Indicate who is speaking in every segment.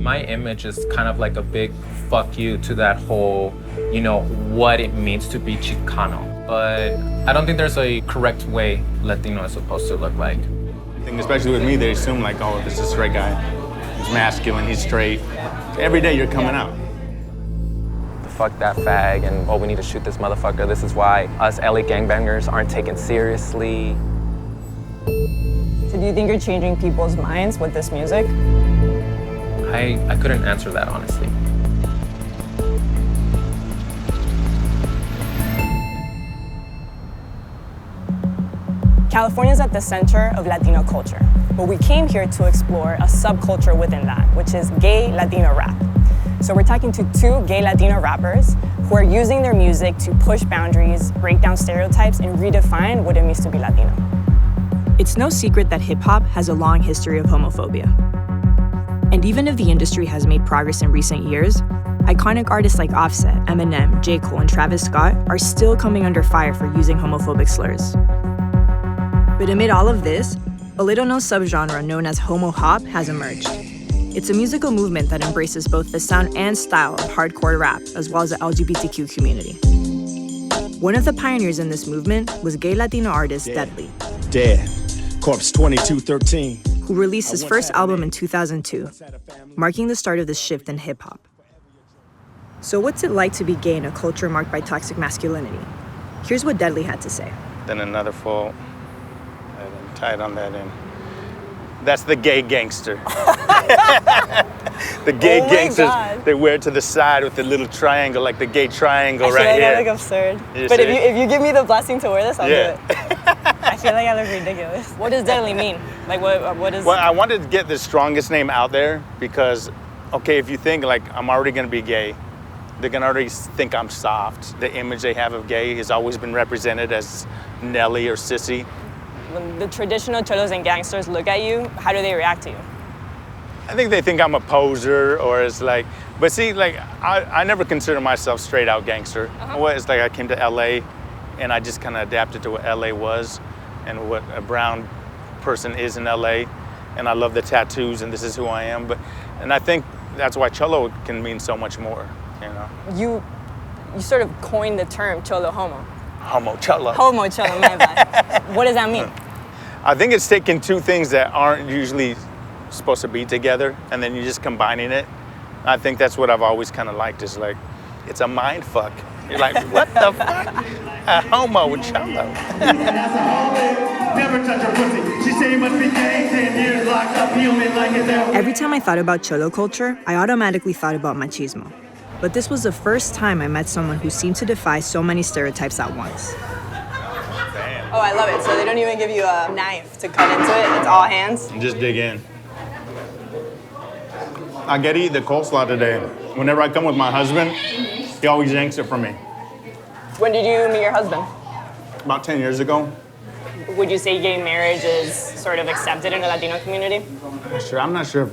Speaker 1: my image is kind of like a big fuck you to that whole, what it means to be Chicano. But I don't think there's a correct way Latino is supposed to look like.
Speaker 2: I think especially with me, they assume like, oh, this is a straight guy. He's masculine, he's straight. Every day you're coming out.
Speaker 3: Fuck that fag, and we need to shoot this motherfucker. This is why us LA gangbangers aren't taken seriously.
Speaker 4: So do you think you're changing people's minds with this music?
Speaker 1: I couldn't answer that, honestly.
Speaker 4: California is at the center of Latino culture, but we came here to explore a subculture within that, which is gay Latino rap. So we're talking to two gay Latino rappers who are using their music to push boundaries, break down stereotypes, and redefine what it means to be Latino.
Speaker 5: It's no secret that hip-hop has a long history of homophobia. And even if the industry has made progress in recent years, iconic artists like Offset, Eminem, J. Cole, and Travis Scott are still coming under fire for using homophobic slurs. But amid all of this, a little-known subgenre known as homo hop has emerged. It's a musical movement that embraces both the sound and style of hardcore rap, as well as the LGBTQ community. One of the pioneers in this movement was gay Latino artist Deadlee.
Speaker 6: Dead. Corpse 2213.
Speaker 5: Who released his first album in 2002, marking the start of this shift in hip-hop. So what's it like to be gay in a culture marked by toxic masculinity? Here's what Deadlee had to say.
Speaker 2: Then another full, and then tied on that end. That's the gay gangster. The gay gangsters,
Speaker 4: God.
Speaker 2: They wear it to the side with the little triangle, like the gay triangle right
Speaker 4: I feel like
Speaker 2: here.
Speaker 4: I look absurd.
Speaker 2: You
Speaker 4: But
Speaker 2: see?
Speaker 4: if you give me the blessing to wear this, I'll do it.
Speaker 2: Yeah.
Speaker 4: I feel like I look ridiculous. What does Deadlee mean? Like what is...
Speaker 2: Well, I wanted to get the strongest name out there because, okay, if you think like I'm already gonna be gay, they're gonna already think I'm soft. The image they have of gay has always been represented as Nelly or sissy.
Speaker 4: When the traditional cholos and gangsters look at you, how do they react to you?
Speaker 2: I think they think I'm a poser or it's like, but see, like I never consider myself straight out gangster. Well, it's like I came to LA and I just kind of adapted to what LA was and what a brown person is in LA. And I love the tattoos and this is who I am. And I think that's why cholo can mean so much more, you know?
Speaker 4: You sort of coined the term cholo homo.
Speaker 2: Homo cholo.
Speaker 4: Homo cholo, my bad. What does that mean?
Speaker 2: I think it's taking two things that aren't usually supposed to be together and then you're just combining it. I think that's what I've always kind of liked is like, it's a mind fuck. You're like, what the fuck? A homo with cholo.
Speaker 5: Every time I thought about cholo culture, I automatically thought about machismo. But this was the first time I met someone who seemed to defy so many stereotypes at once.
Speaker 4: Oh, I love it. So they don't even give you a knife to cut into it. It's all hands.
Speaker 2: Just dig in. I get to eat the coleslaw today. Whenever I come with my husband, he always yanks it from me.
Speaker 4: When did you meet your husband?
Speaker 2: About 10 years ago.
Speaker 4: Would you say gay marriage is sort of accepted in the Latino community?
Speaker 2: I'm not sure if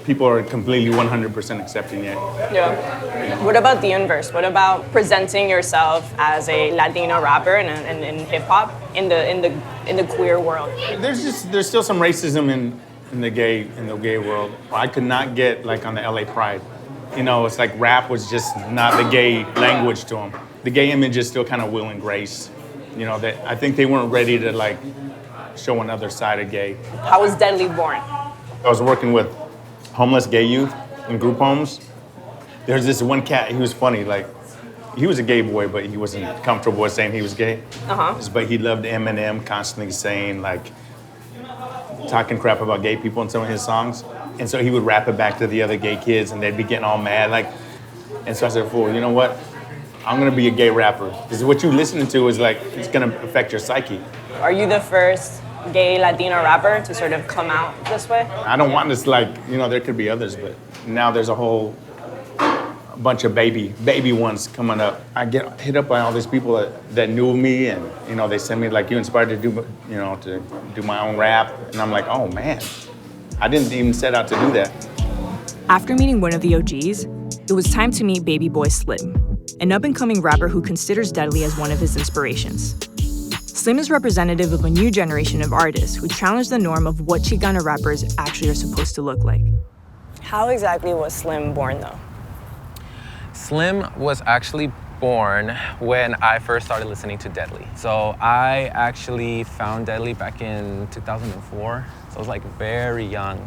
Speaker 2: people are completely 100% accepting yet.
Speaker 4: Yeah. What about the inverse? What about presenting yourself as a Latino rapper in hip hop in the queer world?
Speaker 2: There's still some racism in the gay world. I could not get like on the LA Pride. You know, it's like rap was just not the gay language to them. The gay image is still kind of Will and Grace. You know, I think they weren't ready to like show another side of gay.
Speaker 4: How was Deadlee born?
Speaker 2: I was working with homeless gay youth in group homes. There's this one cat, he was funny, like, he was a gay boy, but he wasn't comfortable with saying he was gay. But he loved Eminem, constantly saying, like, talking crap about gay people in some of his songs. And so he would rap it back to the other gay kids, and they'd be getting all mad, like, and so I said, fool, you know what? I'm gonna be a gay rapper. Because what you're listening to is like, it's gonna affect your psyche.
Speaker 4: Are you the first gay Latino rapper to sort of come out this way?
Speaker 2: I don't want this like, you know, there could be others, but now there's a whole bunch of baby ones coming up. I get hit up by all these people that knew me and, you know, they send me like, you inspired to do my own rap. And I'm like, oh man, I didn't even set out to do that.
Speaker 5: After meeting one of the OGs, it was time to meet Baby Boy Slim, an up-and-coming rapper who considers Deadlee as one of his inspirations. Slim is representative of a new generation of artists who challenge the norm of what Chicano rappers actually are supposed to look like.
Speaker 4: How exactly was Slim born though?
Speaker 3: Slim was actually born when I first started listening to Deadlee. So I actually found Deadlee back in 2004. So I was like very young.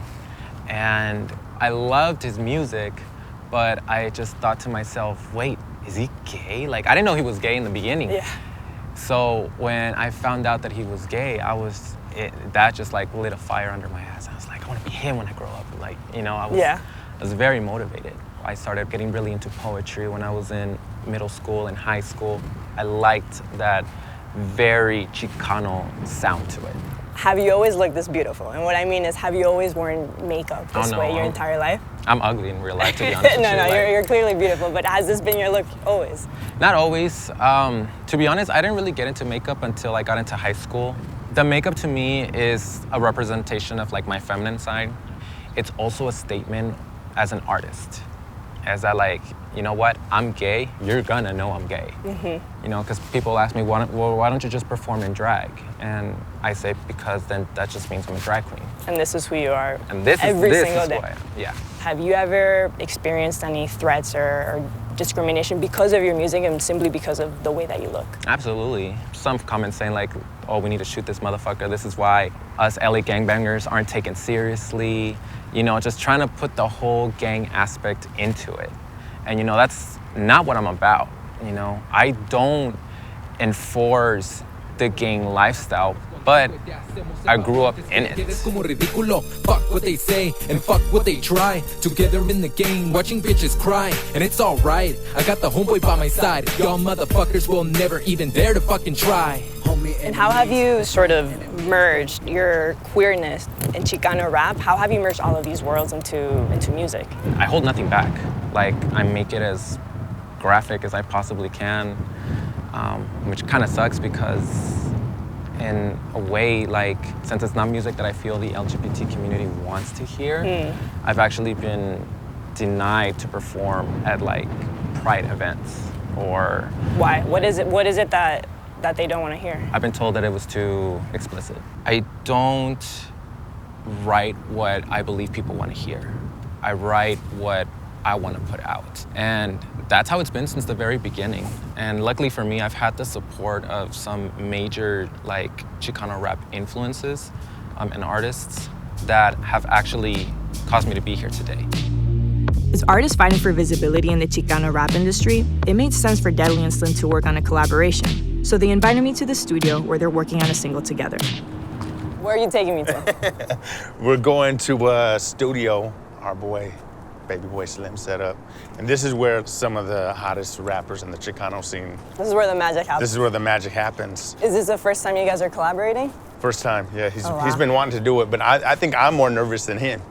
Speaker 3: And I loved his music, but I just thought to myself, wait, is he gay? Like, I didn't know he was gay in the beginning.
Speaker 4: Yeah.
Speaker 3: So when I found out that he was gay, that just like lit a fire under my ass. I was like, I want to be him when I grow up. Like, you know, I was very motivated. I started getting really into poetry when I was in middle school and high school. I liked that very Chicano sound to it.
Speaker 4: Have you always looked this beautiful? And what I mean is, have you always worn makeup this way your entire life?
Speaker 3: I'm ugly in real life, to be honest with you.
Speaker 4: No, you're clearly beautiful, but has this been your look always?
Speaker 3: Not always. To be honest, I didn't really get into makeup until I got into high school. The makeup to me is a representation of like my feminine side. It's also a statement as an artist. As I like, you know what, I'm gay, you're gonna know I'm gay. Mm-hmm. You know, because people ask me, why don't you just perform in drag? And I say, because then that just means I'm a drag queen.
Speaker 4: And this is who you are
Speaker 3: every
Speaker 4: single
Speaker 3: is
Speaker 4: day.
Speaker 3: Who I am. Yeah.
Speaker 4: Have you ever experienced any threats or discrimination because of your music and simply because of the way that you look?
Speaker 3: Absolutely. Some comments saying like, oh, we need to shoot this motherfucker. This is why us LA gangbangers aren't taken seriously. You know, just trying to put the whole gang aspect into it. And you know, that's not what I'm about. You know, I don't enforce the gang lifestyle, but I grew up in it.
Speaker 7: Fuck what they say and fuck what they try. Together in the game, watching bitches cry, and it's alright. I got the homeboy by my side. Y'all motherfuckers will never even dare to fucking try.
Speaker 4: And how have you sort of merged your queerness and Chicano rap? How have you merged all of these worlds into music?
Speaker 3: I hold nothing back. Like, I make it as graphic as I possibly can, which kind of sucks because in a way, like, since it's not music that I feel the LGBT community wants to hear, I've actually been denied to perform at like pride events or...
Speaker 4: Why? What is it that they don't want to hear?
Speaker 3: I've been told that it was too explicit. I don't write what I believe people want to hear. I write what I want to put out. And that's how it's been since the very beginning. And luckily for me, I've had the support of some major like Chicano rap influences and artists that have actually caused me to be here today.
Speaker 5: As artists fighting for visibility in the Chicano rap industry, it made sense for Deadlee and Slim to work on a collaboration. So they invited me to the studio where they're working on a single together.
Speaker 4: Where are you taking me to?
Speaker 2: We're going to a studio our baby boy Slim set up. And this is where some of the hottest rappers in the Chicano scene.
Speaker 4: This is where the magic happens.
Speaker 2: This is where the magic happens.
Speaker 4: Is this the first time you guys are collaborating?
Speaker 2: First time, yeah. He's been wanting to do it, but I think I'm more nervous than him.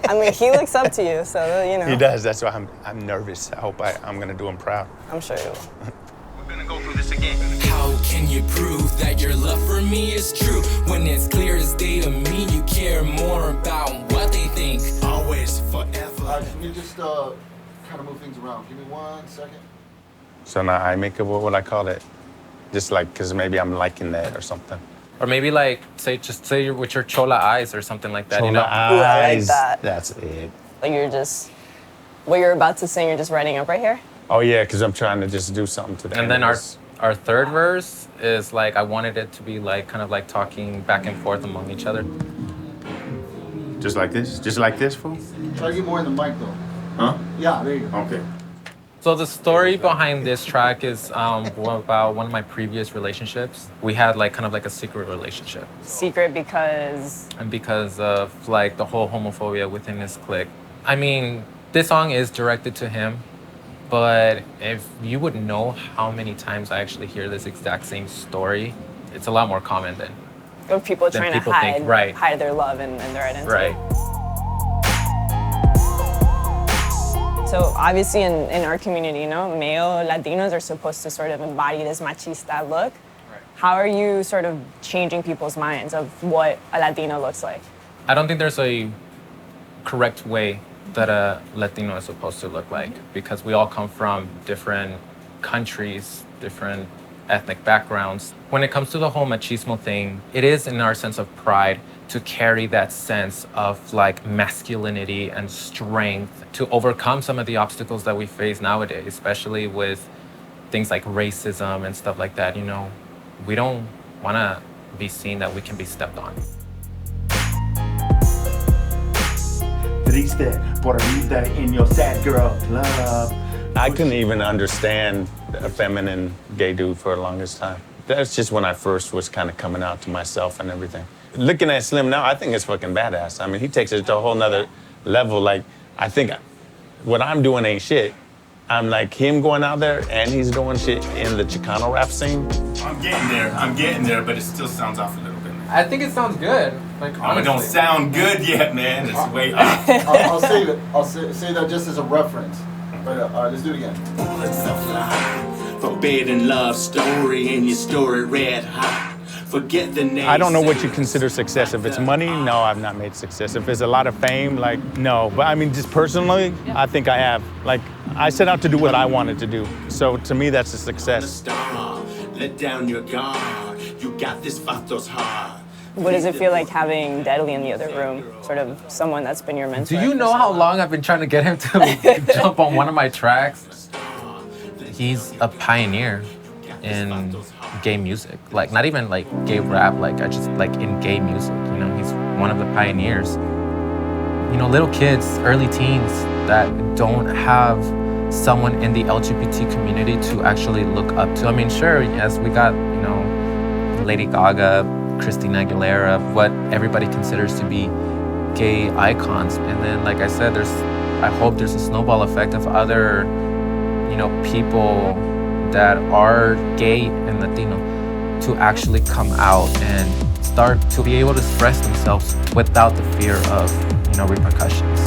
Speaker 4: I mean, he looks up to you, so, you know.
Speaker 2: He does, that's why I'm nervous. I hope I'm gonna do him proud.
Speaker 4: I'm sure you will.
Speaker 2: We're gonna go through this again.
Speaker 7: How can you prove that your love for me is true when it's clear as day to me you care more about what they think?
Speaker 2: Always, forever.
Speaker 8: Can you just kind of move things around? Give me 1 second.
Speaker 2: So now I make it, what would I call it? Just like, cause maybe I'm liking that or something.
Speaker 1: Or maybe like, say you're with your chola eyes or something like that,
Speaker 2: Chola
Speaker 1: you know?
Speaker 2: eyes.
Speaker 4: Ooh, I like that.
Speaker 2: That's it.
Speaker 4: Like what you're about to sing, you're just writing up right here?
Speaker 2: Oh yeah, cause I'm trying to just do something to that.
Speaker 1: And then our third verse is like, I wanted it to be like, kind of like talking back and forth among each other.
Speaker 2: Just like this? Just like this, fool?
Speaker 8: Try to get more in the mic, though.
Speaker 2: Huh?
Speaker 8: Yeah, there you go.
Speaker 2: Okay.
Speaker 1: So the story behind this track is about one of my previous relationships. We had like kind of like a secret relationship.
Speaker 4: Secret because?
Speaker 1: And because of like the whole homophobia within this clique. I mean, this song is directed to him, but if you would know how many times I actually hear this exact same story, it's a lot more common than
Speaker 4: Of people trying to
Speaker 1: hide,
Speaker 4: hide their love and their identity.
Speaker 1: right.
Speaker 4: So obviously in our community, you know, male Latinos are supposed to sort of embody this machista look.
Speaker 1: Right.
Speaker 4: How are you sort of changing people's minds of what a Latino looks like?
Speaker 1: I don't think there's a correct way that a Latino is supposed to look like, because we all come from different countries, different ethnic backgrounds. When it comes to the whole machismo thing, it is in our sense of pride to carry that sense of like masculinity and strength to overcome some of the obstacles that we face nowadays, especially with things like racism and stuff like that. You know, we don't want to be seen that we can be stepped on.
Speaker 6: Triste por vida in your sad girl club.
Speaker 2: I couldn't even understand a feminine gay dude for the longest time. That's just when I first was kind of coming out to myself and everything. Looking at Slim now, I think it's fucking badass. I mean, he takes it to a whole nother level. Like, I think what I'm doing ain't shit. I'm like him going out there and he's doing shit in the Chicano rap scene.
Speaker 9: I'm getting there, but it still sounds off a little bit.
Speaker 1: I think it sounds good. Like,
Speaker 9: It don't sound good yet, man. It's way off.
Speaker 8: I'll save it. I'll say that just as a reference. But let's do it again.
Speaker 6: Bullets of life, forbidden love story in your story red hot. Forget the name.
Speaker 2: I don't know what you consider success. If it's money, no, I've not made success. If it's a lot of fame, like, no. But I mean, just personally, I think I have. Like, I set out to do what I wanted to do. So to me, that's a success.
Speaker 6: Star, let down your guard. You got this vatos hard.
Speaker 4: What does it feel like having Deadlee in the other room? Sort of someone that's been your mentor.
Speaker 1: Do you know how long I've been trying to get him to jump on one of my tracks? He's a pioneer in gay music. Like, not even like gay rap, like I just like in gay music, you know, he's one of the pioneers. You know, little kids, early teens that don't have someone in the LGBT community to actually look up to. I mean, sure, yes, we got, you know, Lady Gaga, Christina Aguilera, what everybody considers to be gay icons. And then, like I said, I hope there's a snowball effect of other, you know, people that are gay and Latino to actually come out and start to be able to express themselves without the fear of, you know, repercussions.